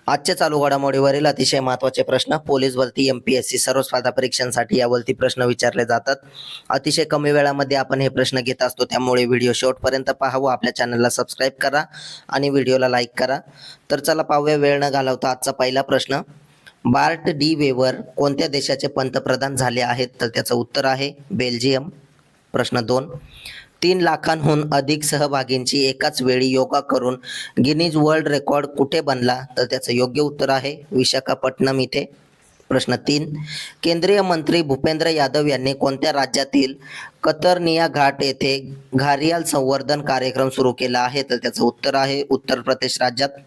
आजच्या चालू घडामोडीवरील अतिशय महत्त्वाचे प्रश्न पोलीस भरती एमपीएससी सर्व स्पर्धा परीक्षांसाठी यावरती प्रश्न विचारले जातात. अतिशय कमी वेळामध्ये आपण हे प्रश्न घेत असतो, त्यामुळे व्हिडिओ शेवटपर्यंत पहा व आपल्या चॅनलला सबस्क्राईब करा आणि व्हिडिओला लाईक करा. तर चला पाहूया वेळ न घालवता आजचा पहिला प्रश्न. बार्ट डी वेवर कोणत्या देशाचे पंतप्रधान झाले आहेत? तर त्याचं उत्तर आहे बेल्जियम. प्रश्न 2. 3 लाखांहून अधिक सहभागींची एकाच वेळी योगा करून गिनीज वर्ल्ड रेकॉर्ड कुठे बनला? तर त्याचं योग्य उत्तर आहे विशाखापट्टणम इथे. प्रश्न 3. केंद्रीय मंत्री भूपेंद्र यादव यांनी कोणत्या राज्यातील कतर्निया घाट येथे घारियाल संवर्धन कार्यक्रम सुरू केला आहे? तर त्याचं उत्तर आहे उत्तर प्रदेश राज्यात.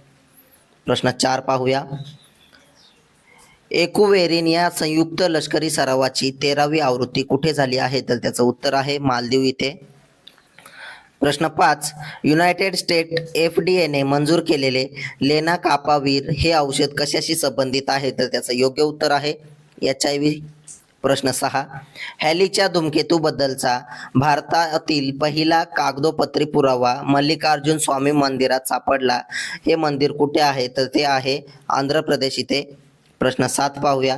प्रश्न 4 पाहूया. एकुवेरिन या संयुक्त लष्करी सरावाची 13वी आवृत्ती कुठे झाली आहे? तर त्याचं उत्तर आहे मालदीव इथे. प्रश्न 5. युनायटेड स्टेट एफडीएने मंजूर केलेले लेनाकापावीर हे औषध कशाशी संबंधित आहे? तर त्याचं योग्य उत्तर आहे HIV. प्रश्न 6. हॅलीच्या धूमकेतूबद्दलचा भारतातील पहिला कागदोपत्री पुरावा मल्लिकार्जुन स्वामी मंदिरात सापडला. हे मंदिर कुठे आहे? तर ते आहे आंध्र प्रदेश इथे. प्रश्न 7 पाहूया.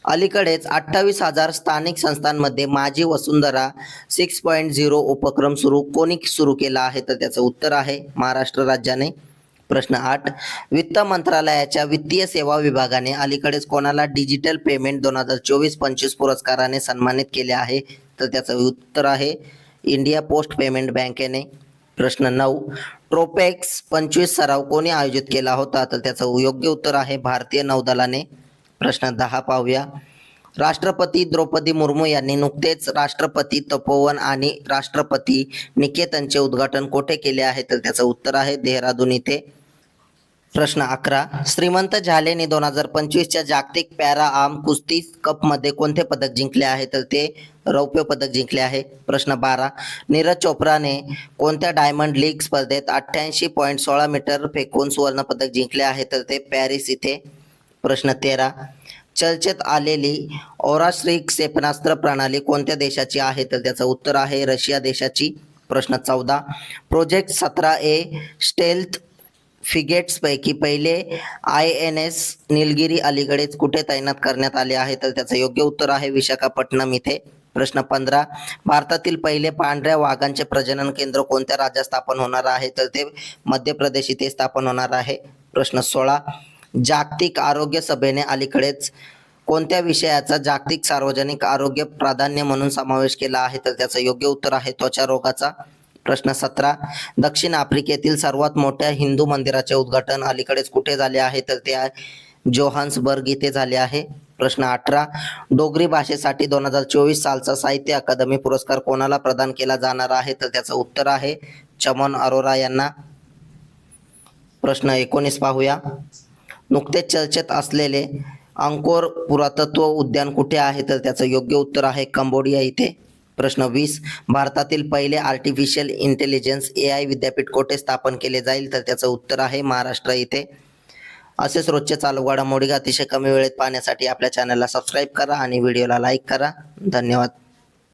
अलीकडेच 28,000 स्थानिक संस्थांमध्ये माझी वसुंधरा 6.0 उपक्रम कोणी सुरू केला आहे? तर त्याचं उत्तर आहे महाराष्ट्र राज्याने. प्रश्न 8. वित्त मंत्रालयाच्या वित्तीय सेवा विभागाने अलीकडेच कोणाला डिजिटल पेमेंट 2024-25 पुरस्काराने सन्मानित केले आहे? तर त्याचं उत्तर आहे इंडिया पोस्ट पेमेंट बँकेने. प्रश्न 9. ट्रोपेक्स 25 सराव कोणी आयोजित केला होता? तर त्याचं योग्य उत्तर आहे भारतीय नौदलाने. प्रश्न 10 पाहूया. राष्ट्रपती द्रौपदी मुर्मू यांनी नुकतेच राष्ट्रपती तपोवन आणि राष्ट्रपती निकेतनचे उद्घाटन कोठे केले आहे? तर त्याचं उत्तर आहे देहरादून इथे. प्रश्न 11. श्रीमंत झालेने 2025च्या जागतिक पॅरा आर्म कुस्ती कपमध्ये कोणते पदक जिंकले आहे? तर ते रौप्य पदक जिंकले आहे. प्रश्न 12. नीरज चोप्राने कोणत्या डायमंड लीग स्पर्धेत 88.16 मीटर फेकून सुवर्णपदक जिंकले आहे? तर ते पॅरिस इथे. प्रश्न 13. चर्चेत आलेली औराश्री क्षेपणास्त्र प्रणाली कोणत्या देशाची आहे? तर त्याचं उत्तर आहे रशिया देशाची. प्रश्न 14. प्रोजेक्ट 17A स्टेल्थ फ्रिगेट्सपैकी पहिले INS निलगिरी अलीकडेच कुठे तैनात करण्यात आले आहे? तर त्याचं योग्य उत्तर आहे विशाखापट्टणम इथे. प्रश्न 15. भारतातील पहिले पांढऱ्या वाघांचे प्रजनन केंद्र कोणत्या राज्यात स्थापन होणार आहे? तर ते मध्य प्रदेश इथे स्थापन होणार आहे. प्रश्न 16. जागतिक आरोग्य सभेने अलीकडेच कोणत्या विषयाचा जागतिक सार्वजनिक आरोग्य प्राधान्य म्हणून समावेश केला आहे? तर त्याचं योग्य उत्तर आहे त्वचा रोगाचा. प्रश्न 17. दक्षिण आफ्रिकेतील सर्वात मोठ्या हिंदू मंदिराचे उद्घाटन अलीकडेच कुठे झाले आहे? तर ते जोहान्सबर्ग इथे झाले आहे. प्रश्न 18. डोगरी भाषेसाठी 2024 सालचा साहित्य अकादमी पुरस्कार कोणाला प्रदान केला जाणार आहे? तर त्याचं उत्तर आहे चमन अरोरा यांना. प्रश्न 19 पाहूया. नुकतेच चर्चेत असलेले अंकोर पुरातत्व उद्यान कुठे आहे? तर त्याचं योग्य उत्तर आहे कंबोडिया इथे. प्रश्न 20. भारतातील पहिले आर्टिफिशियल इंटेलिजन्स AI विद्यापीठ कोठे स्थापन केले जाईल? तर त्याचं उत्तर आहे महाराष्ट्र इथे. असेच रोजचे चालू घडामोडी अतिशय कमी वेळेत पाहण्यासाठी आपल्या चॅनलला सबस्क्राईब करा आणि व्हिडिओला लाईक करा. धन्यवाद.